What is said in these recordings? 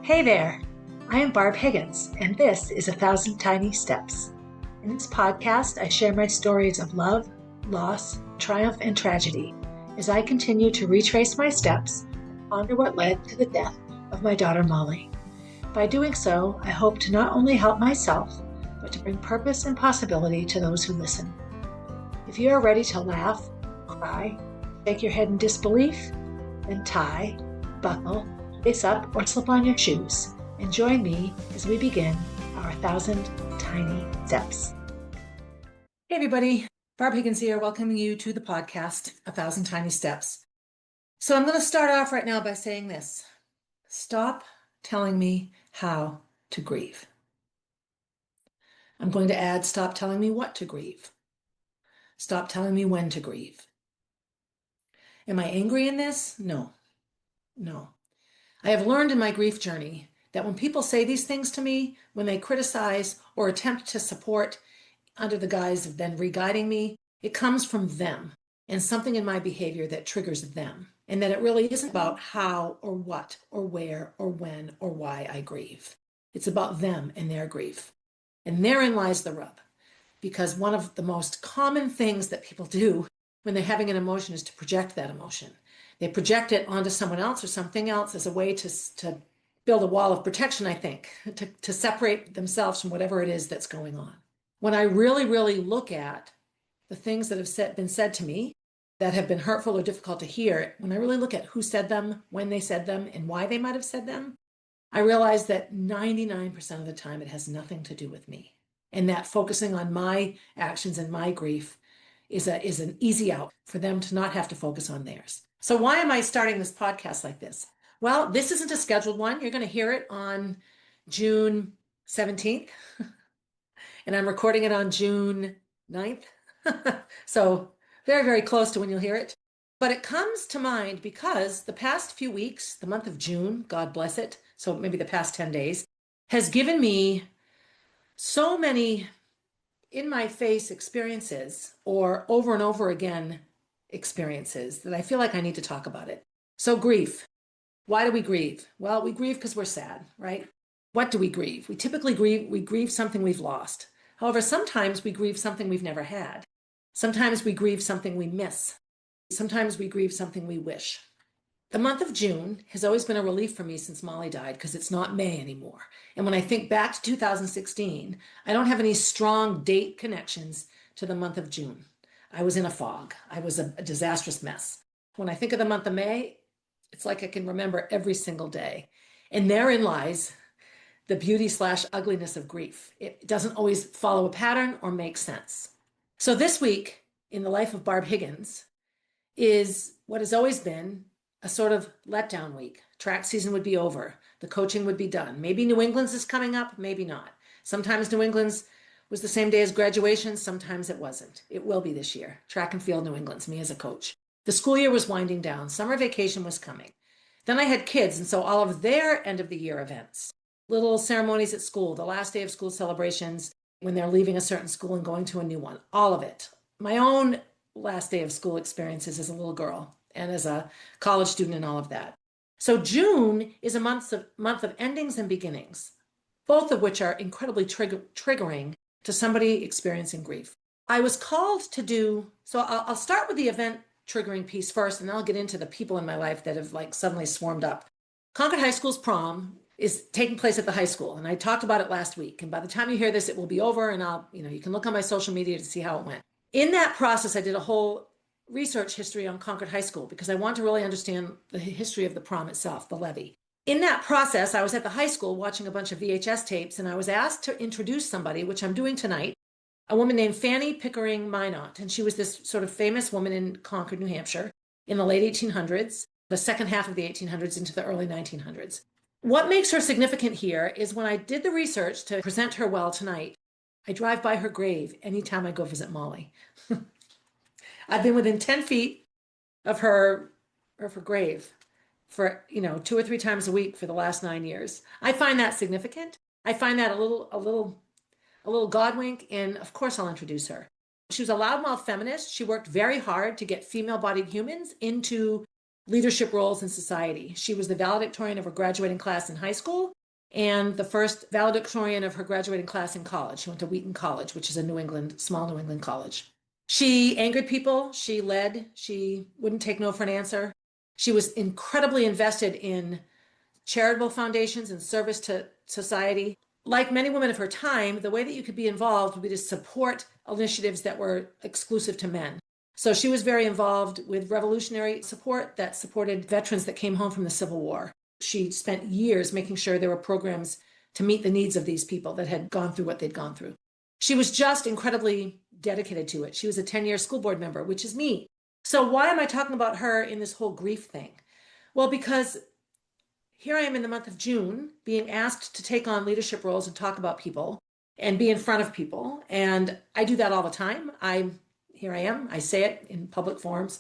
Hey there, I am Barb Higgins, and this is 1,000 Tiny Steps. In this podcast, I share my stories of love, loss, triumph, and tragedy as I continue to retrace my steps and ponder what led to the death of my daughter Molly. By doing so, I hope to not only help myself, but to bring purpose and possibility to those who listen. If you are ready to laugh, cry, shake your head in disbelief, then tie, buckle, lace up, or slip on your shoes, and join me as we begin our 1,000 Tiny Steps. Hey everybody, Barb Higgins here, welcoming you to the podcast, 1,000 Tiny Steps. So I'm going to start off right now by saying this. Stop telling me how to grieve. I'm going to add, stop telling me what to grieve. Stop telling me when to grieve. Am I angry in this? No. I have learned in my grief journey that when people say these things to me, when they criticize or attempt to support under the guise of then re-guiding me, it comes from them and something in my behavior that triggers them, and that it really isn't about how or what or where or when or why I grieve. It's about them and their grief. And therein lies the rub, because one of the most common things that people do when they're having an emotion is to project that emotion. They project it onto someone else or something else as a way to build a wall of protection, I think, to separate themselves from whatever it is that's going on. When I really look at the things that have been said to me that have been hurtful or difficult to hear, when I really look at who said them, when they said them, and why they might have said them, I realize that 99% of the time it has nothing to do with me. And that focusing on my actions and my grief is an easy out for them to not have to focus on theirs. So why am I starting this podcast like this? Well, this isn't a scheduled one. You're going to hear it on June 17th, and I'm recording it on June 9th. So very close to when you'll hear it. But it comes to mind because the past few weeks, the month of June, God bless it, so maybe the past 10 days, has given me so many in-my-face experiences or over and over again experiences that I feel like I need to talk about it. So grief. Why do we grieve? Well, we grieve because we're sad, right? What do we grieve? We typically grieve something we've lost. However, sometimes we grieve something we've never had. Sometimes we grieve something we miss. Sometimes we grieve something we wish. The month of June has always been a relief for me since Molly died because it's not May anymore. And when I think back to 2016, I don't have any strong date connections to the month of June. I was in a fog. I was a disastrous mess. When I think of the month of May, it's like I can remember every single day. And therein lies the beauty/ugliness of grief. It doesn't always follow a pattern or make sense. So this week in the life of Barb Higgins is what has always been a sort of letdown week. Track season would be over. The coaching would be done. Maybe New England's is coming up, maybe not. Sometimes New England's was the same day as graduation. Sometimes it wasn't. It will be this year. Track and field New England's, me as a coach. The school year was winding down. Summer vacation was coming. Then I had kids, and so all of their end of the year events, little ceremonies at school, the last day of school celebrations, when they're leaving a certain school and going to a new one, all of it. My own last day of school experiences as a little girl and as a college student and all of that. So June is a month of endings and beginnings, both of which are incredibly triggering to somebody experiencing grief. I was called to do, so I'll start with the event triggering piece first, and then I'll get into the people in my life that have suddenly swarmed up. Concord High School's prom is taking place at the high school, and I talked about it last week. And by the time you hear this, it will be over, and you can look on my social media to see how it went. In that process, I did a whole research history on Concord High School because I want to really understand the history of the prom itself, the levee. In that process, I was at the high school watching a bunch of VHS tapes, and I was asked to introduce somebody, which I'm doing tonight, a woman named Fanny Pickering Minot. And she was this sort of famous woman in Concord, New Hampshire in the late 1800s, the second half of the 1800s into the early 1900s. What makes her significant here is when I did the research to present her well tonight, I drive by her grave anytime I go visit Molly. I've been within 10 feet of her grave for 2 or 3 times a week for the last 9 years. I find that significant. I find that a little God wink, and of course I'll introduce her. She was a loudmouth feminist. She worked very hard to get female-bodied humans into leadership roles in society. She was the valedictorian of her graduating class in high school. and the first valedictorian of her graduating class in college. She went to Wheaton College, which is a small New England college. She angered people. She led. She wouldn't take no for an answer. She was incredibly invested in charitable foundations and service to society. Like many women of her time, the way that you could be involved would be to support initiatives that were exclusive to men. So she was very involved with revolutionary support that supported veterans that came home from the Civil War. She spent years making sure there were programs to meet the needs of these people that had gone through what they'd gone through. She was just incredibly dedicated to it. She was a 10-year school board member, which is me. So why am I talking about her in this whole grief thing? Well, because here I am in the month of June being asked to take on leadership roles and talk about people and be in front of people. And I do that all the time. Here I am. I say it in public forums.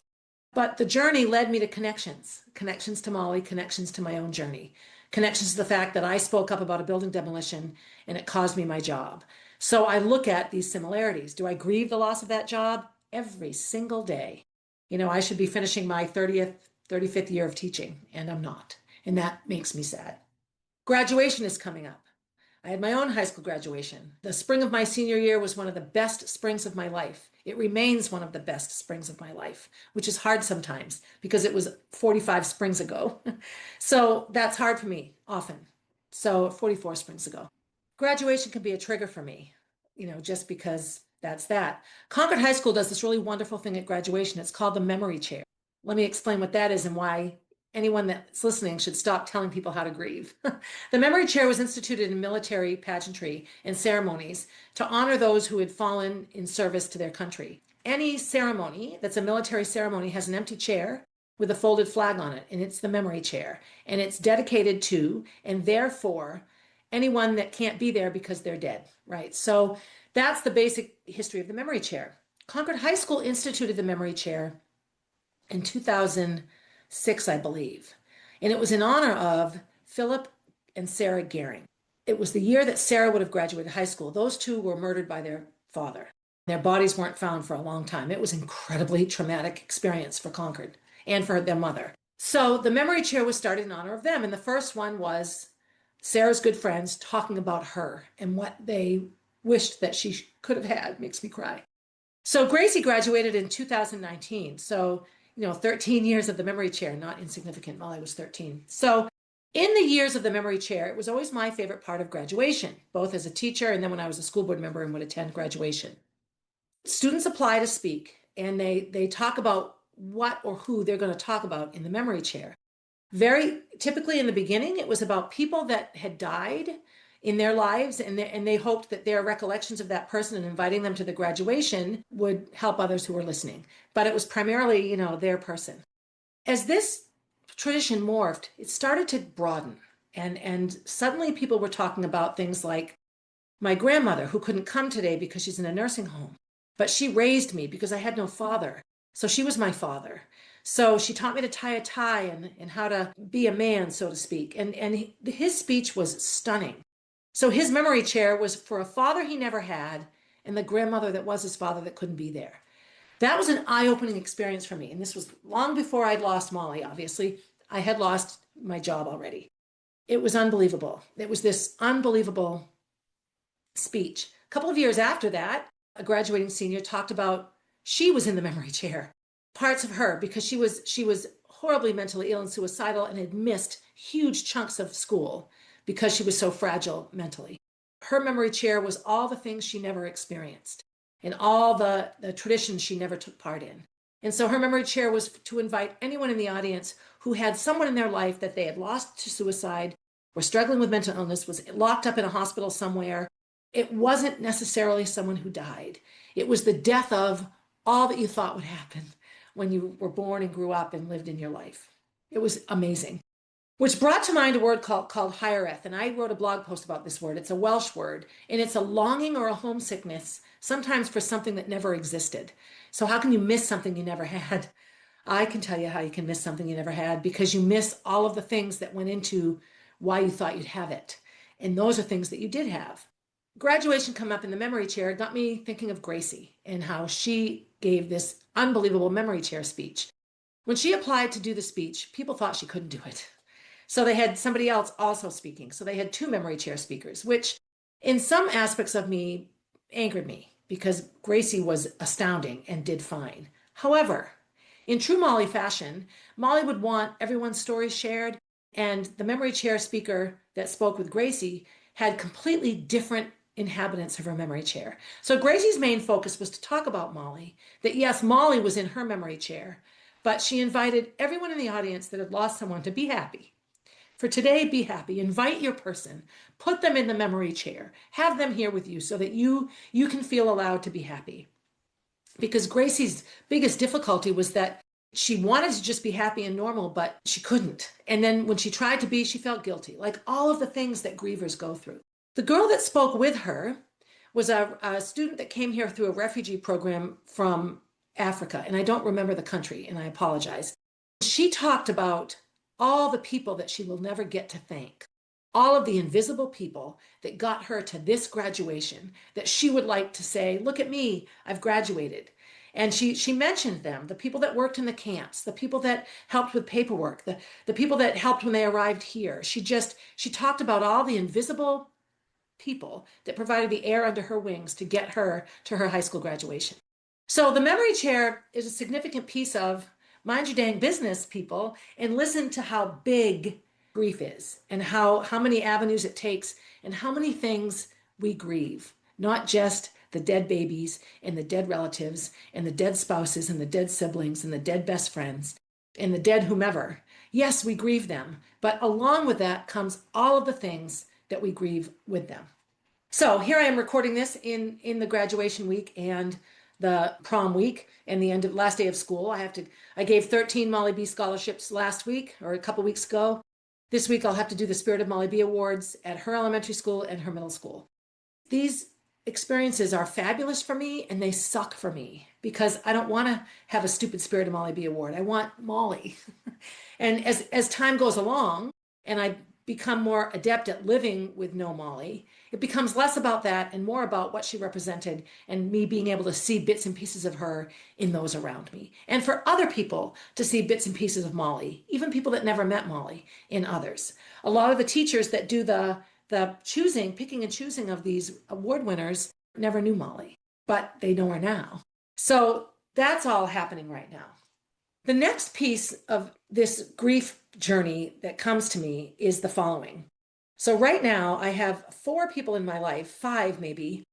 But the journey led me to connections to Molly, connections to my own journey, connections to the fact that I spoke up about a building demolition and it caused me my job. So I look at these similarities. Do I grieve the loss of that job? Every single day. I should be finishing my 35th year of teaching, and I'm not. And that makes me sad. Graduation is coming up. I had my own high school graduation. The spring of my senior year was one of the best springs of my life. It remains one of the best springs of my life, which is hard sometimes because it was 45 springs ago. So that's hard for me often. So 44 springs ago. Graduation can be a trigger for me, just because that's that. Concord High School does this really wonderful thing at graduation. It's called the memory chair. Let me explain what that is and why anyone that's listening should stop telling people how to grieve. The memory chair was instituted in military pageantry and ceremonies to honor those who had fallen in service to their country. Any ceremony that's a military ceremony has an empty chair with a folded flag on it, and it's the memory chair. And it's dedicated to, and therefore, anyone that can't be there because they're dead, right? So that's the basic history of the memory chair. Concord High School instituted the memory chair in 2006, I believe. And it was in honor of Philip and Sarah Gehring. It was the year that Sarah would have graduated high school. Those two were murdered by their father. Their bodies weren't found for a long time. It was an incredibly traumatic experience for Concord and for their mother. So the memory chair was started in honor of them. And the first one was Sarah's good friends talking about her and what they wished that she could have had. Makes me cry. So Gracie graduated in 2019. So 13 years of the memory chair, not insignificant. Molly was 13. So in the years of the memory chair, it was always my favorite part of graduation, both as a teacher and then when I was a school board member and would attend graduation. Students apply to speak and they talk about what or who they're going to talk about in the memory chair. Very typically in the beginning, it was about people that had died in their lives, and they hoped that their recollections of that person and inviting them to the graduation would help others who were listening. But it was primarily, their person. As this tradition morphed, it started to broaden, and suddenly people were talking about things like my grandmother, who couldn't come today because she's in a nursing home, but she raised me because I had no father. So she was my father. So she taught me to tie a tie and how to be a man, so to speak. And his speech was stunning. So his memory chair was for a father he never had and the grandmother that was his father that couldn't be there. That was an eye-opening experience for me. And this was long before I'd lost Molly, obviously. I had lost my job already. It was unbelievable. It was this unbelievable speech. A couple of years after that, a graduating senior talked about she was in the memory chair. Parts of her, because she was horribly mentally ill and suicidal and had missed huge chunks of school because she was so fragile mentally. Her memory chair was all the things she never experienced and all the traditions she never took part in. And so her memory chair was to invite anyone in the audience who had someone in their life that they had lost to suicide, were struggling with mental illness, was locked up in a hospital somewhere. It wasn't necessarily someone who died. It was the death of all that you thought would happen when you were born and grew up and lived in your life. It was amazing. Which brought to mind a word called hiereth, and I wrote a blog post about this word. It's a Welsh word, and it's a longing or a homesickness, sometimes for something that never existed. So how can you miss something you never had? I can tell you how you can miss something you never had, because you miss all of the things that went into why you thought you'd have it. And those are things that you did have. Graduation come up in the memory chair got me thinking of Gracie and how she gave this unbelievable memory chair speech. When she applied to do the speech, people thought she couldn't do it. So they had somebody else also speaking. So they had two memory chair speakers, which in some aspects of me angered me because Gracie was astounding and did fine. However, in true Molly fashion, Molly would want everyone's stories shared, and the memory chair speaker that spoke with Gracie had completely different inhabitants of her memory chair. So Gracie's main focus was to talk about Molly, that yes, Molly was in her memory chair, but she invited everyone in the audience that had lost someone to be happy. For today, be happy. Invite your person. Put them in the memory chair. Have them here with you so that you can feel allowed to be happy. Because Gracie's biggest difficulty was that she wanted to just be happy and normal, but she couldn't. And then when she tried to be, she felt guilty, like all of the things that grievers go through. The girl that spoke with her was a student that came here through a refugee program from Africa, and I don't remember the country, and I apologize. She talked about all the people that she will never get to thank, all of the invisible people that got her to this graduation that she would like to say, look at me, I've graduated. And she mentioned them, the people that worked in the camps, the people that helped with paperwork, the people that helped when they arrived here. She talked about all the invisible people that provided the air under her wings to get her to her high school graduation. So the memory chair is a significant piece of mind your dang business, people, and listen to how big grief is and how many avenues it takes and how many things we grieve, not just the dead babies and the dead relatives and the dead spouses and the dead siblings and the dead best friends and the dead whomever. Yes, we grieve them, but along with that comes all of the things that we grieve with them. So here I am recording this in the graduation week and the prom week and the last day of school. I gave 13 Molly B scholarships last week or a couple weeks ago. This week I'll have to do the Spirit of Molly B awards at her elementary school and her middle school. These experiences are fabulous for me and they suck for me because I don't want to have a stupid Spirit of Molly B award. I want Molly. And as time goes along and I become more adept at living with no Molly, it becomes less about that and more about what she represented and me being able to see bits and pieces of her in those around me. And for other people to see bits and pieces of Molly, even people that never met Molly, in others. A lot of the teachers that do the picking and choosing of these award winners never knew Molly, but they know her now. So that's all happening right now. The next piece of this grief journey that comes to me is the following. So right now I have 4 people in my life, 5 maybe,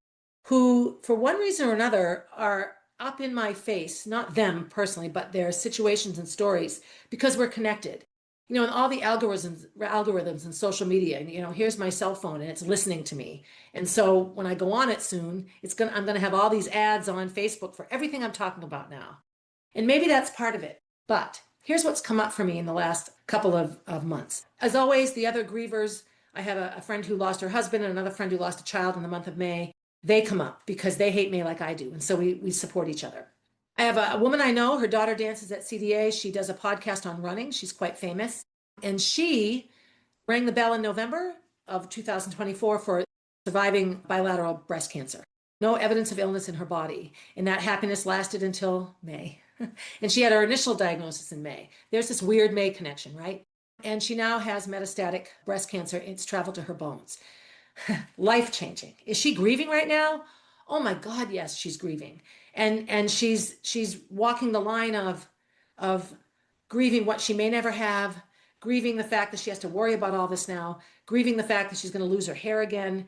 who for one reason or another are up in my face, not them personally, but their situations and stories because we're connected. And all the algorithms and social media, and here's my cell phone and it's listening to me. And so when I go on it soon, I'm going to have all these ads on Facebook for everything I'm talking about now. And maybe that's part of it. But here's what's come up for me in the last couple of months. As always, the other grievers, I have a friend who lost her husband and another friend who lost a child in the month of May. They come up because they hate me like I do. And so we support each other. I have a woman I know, her daughter dances at CDA. She does a podcast on running. She's quite famous. And she rang the bell in November of 2024 for surviving bilateral breast cancer. No evidence of illness in her body. And that happiness lasted until May. And she had her initial diagnosis in May. There's this weird May connection, right? And she now has metastatic breast cancer. It's traveled to her bones. Life-changing. Is she grieving right now? Oh my God, yes, she's grieving. And she's walking the line of grieving what she may never have, grieving the fact that she has to worry about all this now, grieving the fact that she's going to lose her hair again.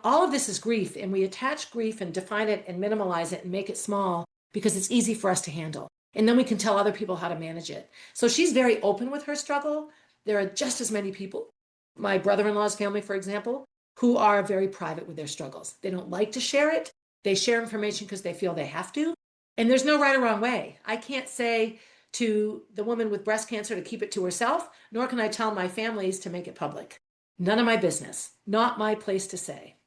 All of this is grief, and we attach grief and define it and minimalize it and make it small because it's easy for us to handle. And then we can tell other people how to manage it. So she's very open with her struggle. There are just as many people, my brother-in-law's family, for example, who are very private with their struggles. They don't like to share it. They share information because they feel they have to. And there's no right or wrong way. I can't say to the woman with breast cancer to keep it to herself, nor can I tell my families to make it public. None of my business. Not my place to say.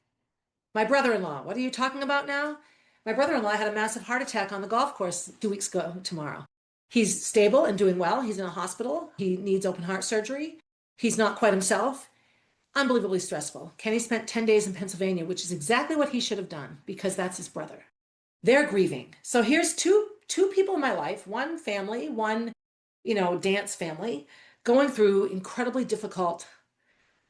My brother-in-law, what are you talking about now? My brother-in-law had a massive heart attack on the golf course 2 weeks ago tomorrow. He's stable and doing well. He's in a hospital. He needs open heart surgery. He's not quite himself. Unbelievably stressful. Kenny spent 10 days in Pennsylvania, which is exactly what he should have done because that's his brother. They're grieving. So here's two people in my life, one family, one, dance family, going through incredibly difficult,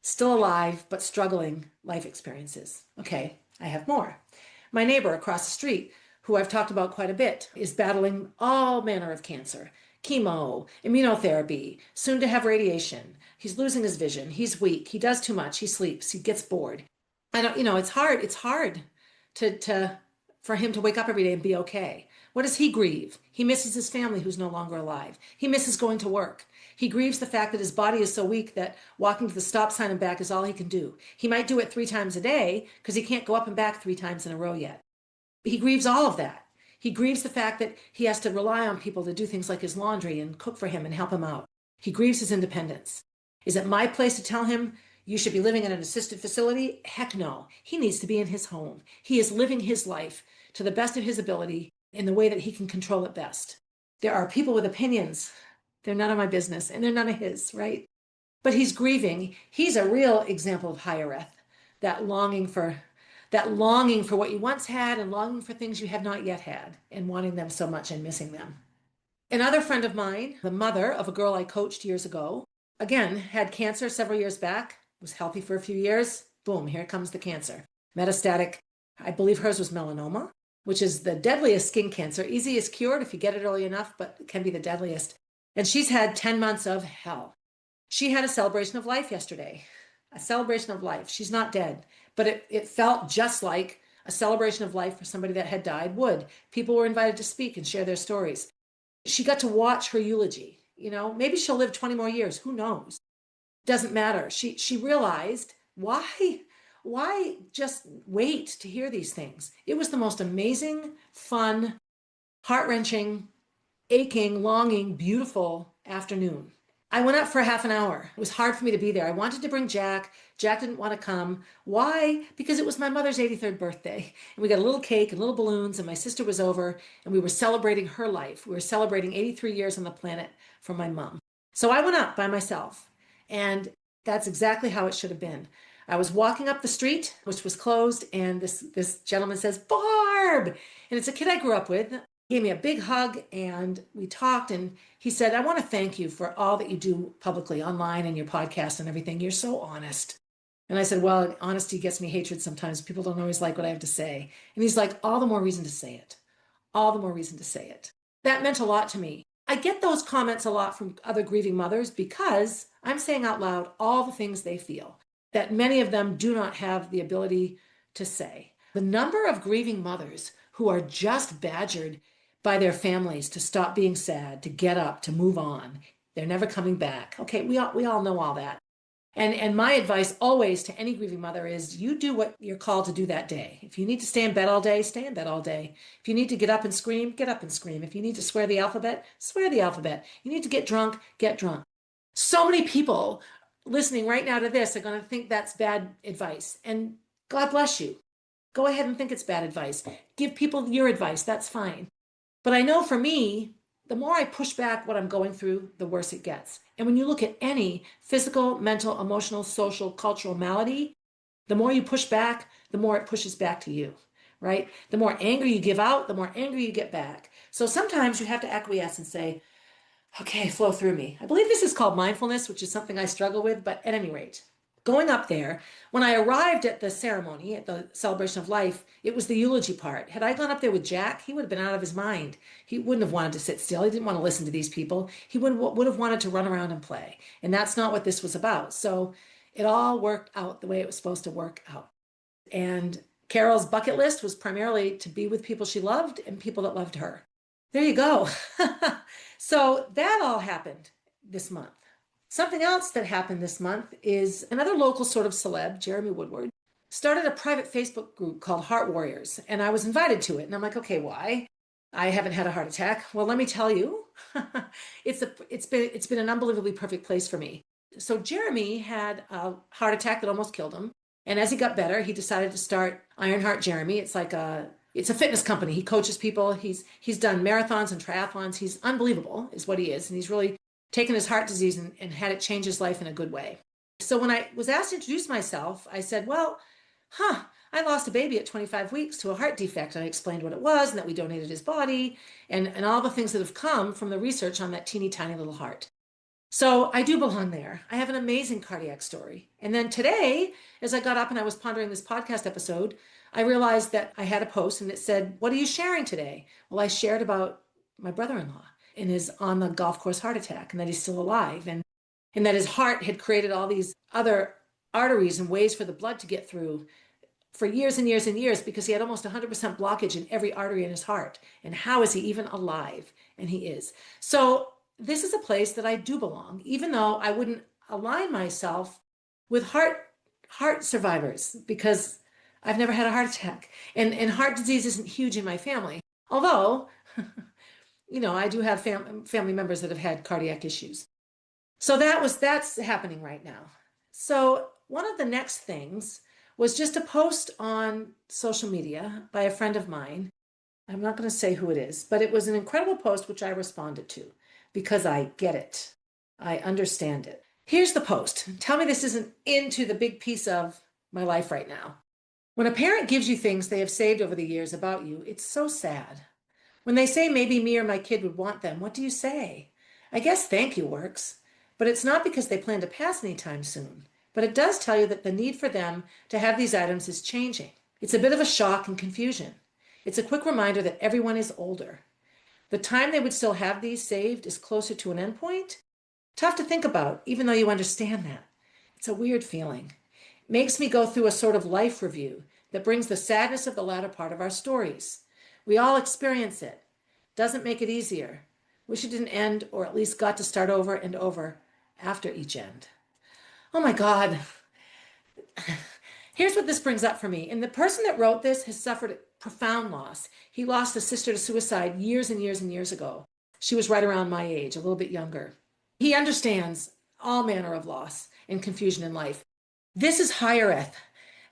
still alive, but struggling life experiences. Okay, I have more. My neighbor across the street, who I've talked about quite a bit, is battling all manner of cancer, chemo, immunotherapy, soon to have radiation. He's losing his vision. He's weak. He does too much. He sleeps. He gets bored. I don't, it's hard. It's hard to for him to wake up every day and be okay. What does he grieve? He misses his family who's no longer alive. He misses going to work. He grieves the fact that his body is so weak that walking to the stop sign and back is all he can do. He might do it 3 times a day because he can't go up and back 3 times in a row yet. He grieves all of that. He grieves the fact that he has to rely on people to do things like his laundry and cook for him and help him out. He grieves his independence. Is it my place to tell him you should be living in an assisted facility? Heck no. He needs to be in his home. He is living his life to the best of his ability in the way that he can control it best. There are people with opinions. They're none of my business and they're none of his, right? But he's grieving. He's a real example of hiereth, that longing for what you once had and longing for things you have not yet had and wanting them so much and missing them. Another friend of mine, the mother of a girl I coached years ago, again, had cancer several years back, was healthy for a few years. Boom, here comes the cancer. Metastatic, I believe hers was melanoma, which is the deadliest skin cancer. Easiest cured if you get it early enough, but it can be the deadliest. And she's had 10 months of hell. She had a celebration of life yesterday, a celebration of life. She's not dead, but it felt just like a celebration of life for somebody that had died would. People were invited to speak and share their stories. She got to watch her eulogy. Maybe she'll live 20 more years. Who knows? Doesn't matter. She realized why just wait to hear these things? It was the most amazing, fun, heart-wrenching, aching, longing, beautiful afternoon. I went up for half an hour. It was hard for me to be there. I wanted to bring Jack. Jack didn't want to come. Why? Because it was my mother's 83rd birthday. And we got a little cake and little balloons, and my sister was over, and we were celebrating her life. We were celebrating 83 years on the planet for my mom. So I went up by myself, and that's exactly how it should have been. I was walking up the street, which was closed, and this gentleman says, "Barb!" And it's a kid I grew up with. He gave me a big hug and we talked, and he said, "I want to thank you for all that you do publicly online and your podcast and everything. You're so honest." And I said, "Well, honesty gets me hatred sometimes. People don't always like what I have to say." And he's like, "All the more reason to say it. All the more reason to say it." That meant a lot to me. I get those comments a lot from other grieving mothers because I'm saying out loud all the things they feel that many of them do not have the ability to say. The number of grieving mothers who are just badgered by their families to stop being sad, to get up, to move on. They're never coming back. Okay, we all know all that. And my advice always to any grieving mother is you do what you're called to do that day. If you need to stay in bed all day, stay in bed all day. If you need to get up and scream, get up and scream. If you need to swear the alphabet, swear the alphabet. You need to get drunk, get drunk. So many people listening right now to this are going to think that's bad advice. And God bless you. Go ahead and think it's bad advice. Give people your advice. That's fine. But I know for me, the more I push back what I'm going through, the worse it gets. And when you look at any physical, mental, emotional, social, cultural malady, the more you push back, the more it pushes back to you, right? The more anger you give out, the more angry you get back. So sometimes you have to acquiesce and say, okay, flow through me. I believe this is called mindfulness, which is something I struggle with, but at any rate, going up there, when I arrived at the ceremony, at the celebration of life, it was the eulogy part. Had I gone up there with Jack, he would have been out of his mind. He wouldn't have wanted to sit still. He didn't want to listen to these people. He would have wanted to run around and play. And that's not what this was about. So it all worked out the way it was supposed to work out. And Carol's bucket list was primarily to be with people she loved and people that loved her. There you go. So that all happened this month. Something else that happened this month is another local sort of celeb, Jeremy Woodward, started a private Facebook group called Heart Warriors, and I was invited to it. And I'm like, okay, why? I haven't had a heart attack. Well, let me tell you, it's been an unbelievably perfect place for me. So Jeremy had a heart attack that almost killed him, and as he got better, he decided to start Ironheart Jeremy. It's a fitness company. He coaches people. He's done marathons and triathlons. He's unbelievable, is what he is, and he's really taken his heart disease and had it change his life in a good way. So when I was asked to introduce myself, I said, well, I lost a baby at 25 weeks to a heart defect. And I explained what it was and that we donated his body and all the things that have come from the research on that teeny tiny little heart. So I do belong there. I have an amazing cardiac story. And then today, as I got up and I was pondering this podcast episode, I realized that I had a post and it said, "What are you sharing today?" Well, I shared about my brother-in-law and his on the golf course heart attack and that he's still alive and that his heart had created all these other arteries and ways for the blood to get through for years and years and years because he had almost 100% blockage in every artery in his heart. And how is he even alive? And he is. So this is a place that I do belong, even though I wouldn't align myself with heart survivors because I've never had a heart attack. And heart disease isn't huge in my family. Although, I do have family members that have had cardiac issues. So that's happening right now. So one of the next things was just a post on social media by a friend of mine. I'm not going to say who it is, but it was an incredible post which I responded to because I get it. I understand it. Here's the post. Tell me this isn't into the big piece of my life right now. When a parent gives you things they have saved over the years about you, it's so sad. When they say maybe me or my kid would want them, what do you say? I guess thank you works, but it's not because they plan to pass anytime soon. But it does tell you that the need for them to have these items is changing. It's a bit of a shock and confusion. It's a quick reminder that everyone is older. The time they would still have these saved is closer to an endpoint. Tough to think about, even though you understand that. It's a weird feeling. It makes me go through a sort of life review that brings the sadness of the latter part of our stories. We all experience it. Doesn't make it easier. Wish it didn't end or at least got to start over and over after each end. Oh my God. Here's what this brings up for me. And the person that wrote this has suffered profound loss. He lost a sister to suicide years and years and years ago. She was right around my age, a little bit younger. He understands all manner of loss and confusion in life. This is higher eth.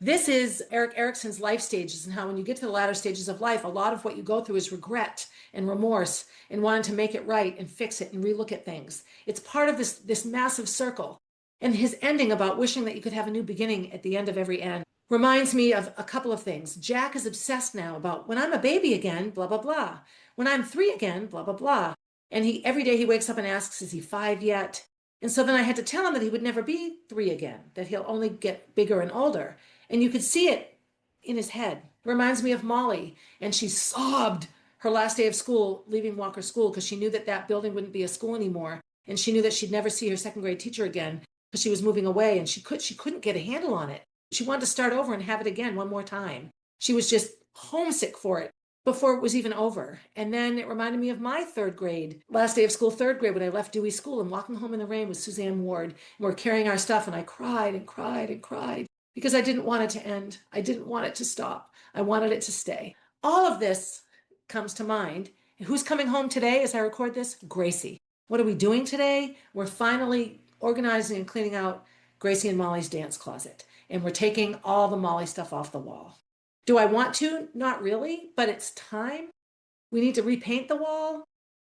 This is Erik Erikson's life stages and how when you get to the latter stages of life, a lot of what you go through is regret and remorse and wanting to make it right and fix it and relook at things. It's part of this massive circle. And his ending about wishing that you could have a new beginning at the end of every end reminds me of a couple of things. Jack is obsessed now about when I'm a baby again, blah, blah, blah. When I'm 3 again, blah, blah, blah. And every day he wakes up and asks, is he 5 yet? And so then I had to tell him that he would never be 3 again, that he'll only get bigger and older. And you could see it in his head. It reminds me of Molly. And she sobbed her last day of school, leaving Walker School, because she knew that that building wouldn't be a school anymore. And she knew that she'd never see her second grade teacher again because she was moving away and she couldn't get a handle on it. She wanted to start over and have it again one more time. She was just homesick for it before it was even over. And then it reminded me of my third grade, last day of school, third grade, when I left Dewey School and walking home in the rain with Suzanne Ward. And we're carrying our stuff and I cried and cried and cried because I didn't want it to end. I didn't want it to stop. I wanted it to stay. All of this comes to mind. And who's coming home today as I record this? Gracie. What are we doing today? We're finally organizing and cleaning out Gracie and Molly's dance closet. And we're taking all the Molly stuff off the wall. Do I want to? Not really, but it's time. We need to repaint the wall.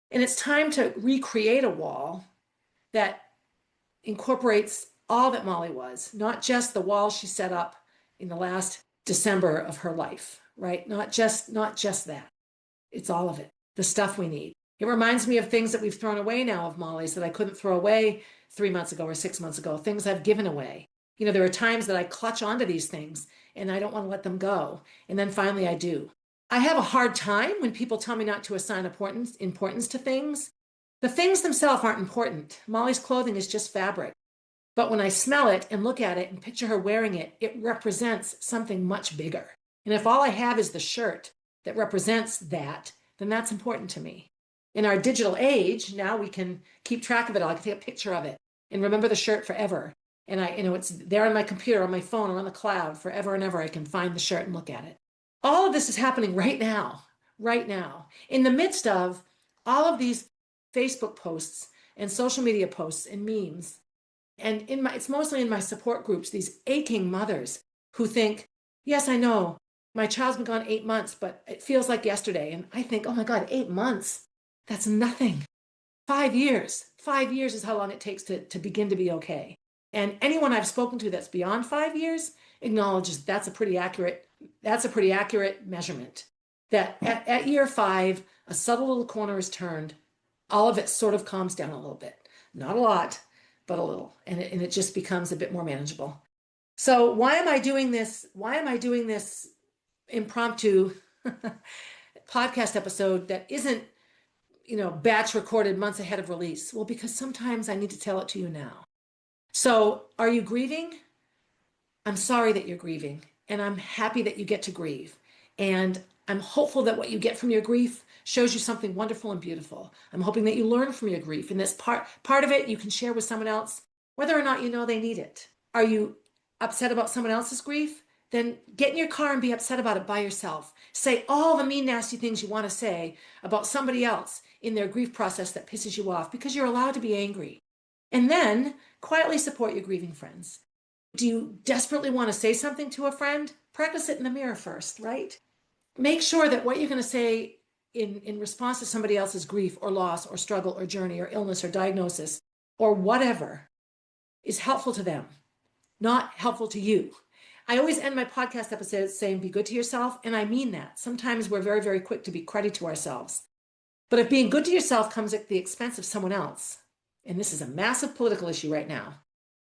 And it's time to recreate a wall that incorporates all that Molly was, not just the wall she set up in the last December of her life, right? Not just that. It's all of it, the stuff we need. It reminds me of things that we've thrown away now of Molly's that I couldn't throw away 3 months ago or 6 months ago, things I've given away. There are times that I clutch onto these things and I don't want to let them go. And then finally I do. I have a hard time when people tell me not to assign importance to things. The things themselves aren't important. Molly's clothing is just fabric. But when I smell it and look at it and picture her wearing it, it represents something much bigger. And if all I have is the shirt that represents that, then that's important to me. In our digital age, now we can keep track of it all. I can take a picture of it and remember the shirt forever. And it's there on my computer, on my phone, or on the cloud forever and ever. I can find the shirt and look at it. All of this is happening right now, in the midst of all of these Facebook posts and social media posts and memes. And it's mostly in my support groups, these aching mothers who think, yes, I know, my child's been gone 8 months, but it feels like yesterday. And I think, oh my God, 8 months, that's nothing. 5 years. 5 years is how long it takes to begin to be okay. And anyone I've spoken to that's beyond 5 years acknowledges that's a pretty accurate measurement. That at year 5, a subtle little corner is turned. All of it sort of calms down a little bit. not a lot, but a little. And it just becomes a bit more manageable. So why am I doing this? Why am I doing this impromptu podcast episode that isn't, batch recorded months ahead of release? Well, because sometimes I need to tell it to you now. So are you grieving? I'm sorry that you're grieving, and I'm happy that you get to grieve. And I'm hopeful that what you get from your grief shows you something wonderful and beautiful. I'm hoping that you learn from your grief, and this part of it you can share with someone else, whether or not you know they need it. Are you upset about someone else's grief? Then get in your car and be upset about it by yourself. Say all the mean, nasty things you want to say about somebody else in their grief process that pisses you off, because you're allowed to be angry. And then quietly support your grieving friends. Do you desperately want to say something to a friend? Practice it in the mirror first, right? Make sure that what you're going to say in response to somebody else's grief or loss or struggle or journey or illness or diagnosis or whatever is helpful to them, not helpful to you. I always end my podcast episodes saying, be good to yourself. And I mean that. Sometimes we're very, very quick to be cruddy to ourselves. But if being good to yourself comes at the expense of someone else, and this is a massive political issue right now,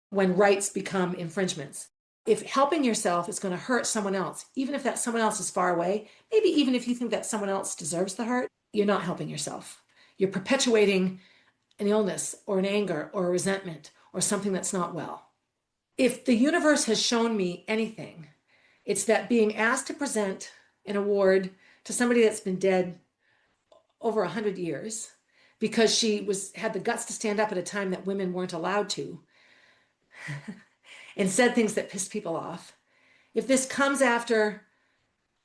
when rights become infringements. If helping yourself is going to hurt someone else, even if that someone else is far away, maybe even if you think that someone else deserves the hurt, you're not helping yourself. You're perpetuating an illness or an anger or a resentment or something that's not well. If the universe has shown me anything, it's that being asked to present an award to somebody that's been dead over 100 years because she had the guts to stand up at a time that women weren't allowed to, and said things that pissed people off. If this comes after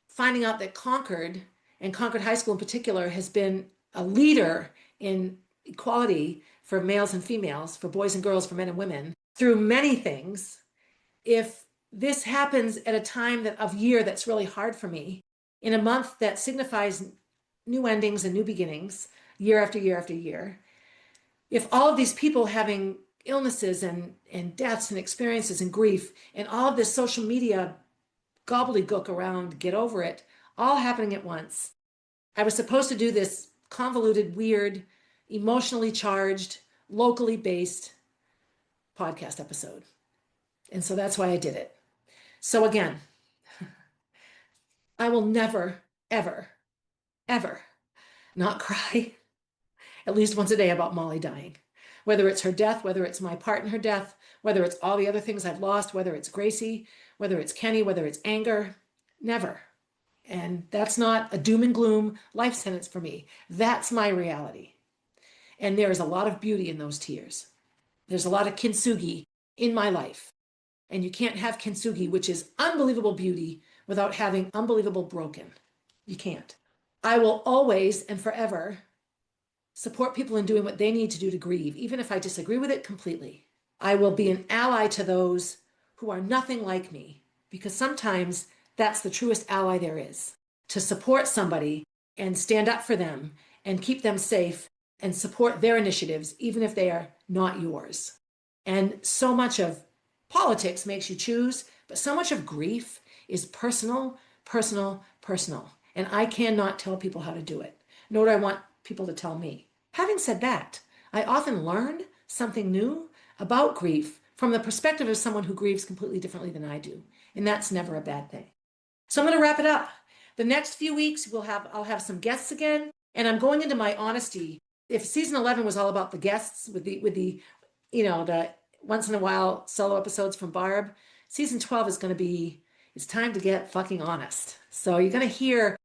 finding out that Concord, and Concord High School in particular, has been a leader in equality for males and females, for boys and girls, for men and women, through many things, if this happens at a time of year that's really hard for me, in a month that signifies new endings and new beginnings, year after year after year, if all of these people having illnesses and deaths and experiences and grief and all of this social media gobbledygook around get over it, all happening at once. I was supposed to do this convoluted, weird, emotionally charged, locally based podcast episode. And so that's why I did it. So again, I will never, ever, ever not cry at least once a day about Molly dying. Whether it's her death, whether it's my part in her death, whether it's all the other things I've lost, whether it's Gracie, whether it's Kenny, whether it's anger, never. And that's not a doom and gloom life sentence for me. That's my reality. And there is a lot of beauty in those tears. There's a lot of kintsugi in my life. And you can't have kintsugi, which is unbelievable beauty, without having unbelievable broken. You can't. I will always and forever support people in doing what they need to do to grieve, even if I disagree with it completely. I will be an ally to those who are nothing like me, because sometimes that's the truest ally there is, to support somebody and stand up for them and keep them safe and support their initiatives, even if they are not yours. And so much of politics makes you choose, but so much of grief is personal, personal, personal. And I cannot tell people how to do it, nor do I want people to tell me. Having said that, I often learn something new about grief from the perspective of someone who grieves completely differently than I do. And that's never a bad thing. So I'm going to wrap it up. The next few weeks, I'll have some guests again, and I'm going into my honesty. If season 11 was all about the guests with the the once in a while solo episodes from Barb, season 12 is going to be, it's time to get fucking honest. So you're going to hear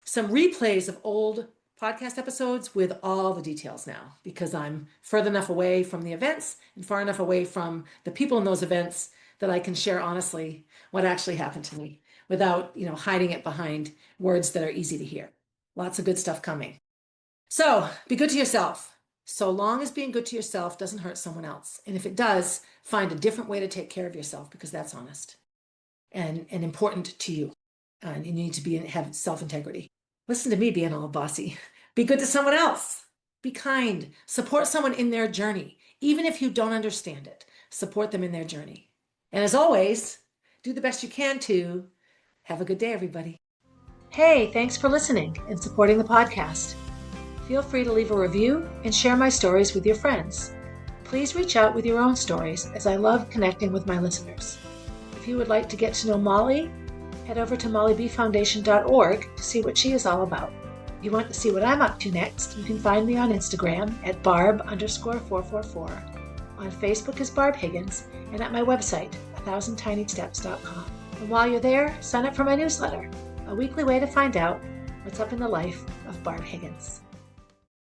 some replays of old podcast episodes with all the details now, because I'm further enough away from the events and far enough away from the people in those events that I can share honestly what actually happened to me without, hiding it behind words that are easy to hear. Lots of good stuff coming. So be good to yourself. So long as being good to yourself doesn't hurt someone else. And if it does, find a different way to take care of yourself, because that's honest and important to you. And you need to have self-integrity. Listen to me being all bossy. Be good to someone else. Be kind. Support someone in their journey. Even if you don't understand it, support them in their journey. And as always, do the best you can to have a good day, everybody. Hey, thanks for listening and supporting the podcast. Feel free to leave a review and share my stories with your friends. Please reach out with your own stories, as I love connecting with my listeners. If you would like to get to know Molly, head over to mollybfoundation.org to see what she is all about. If you want to see what I'm up to next, you can find me on Instagram at barb_444, on Facebook as Barb Higgins, and at my website, 1000tinysteps.com. And while you're there, sign up for my newsletter, a weekly way to find out what's up in the life of Barb Higgins.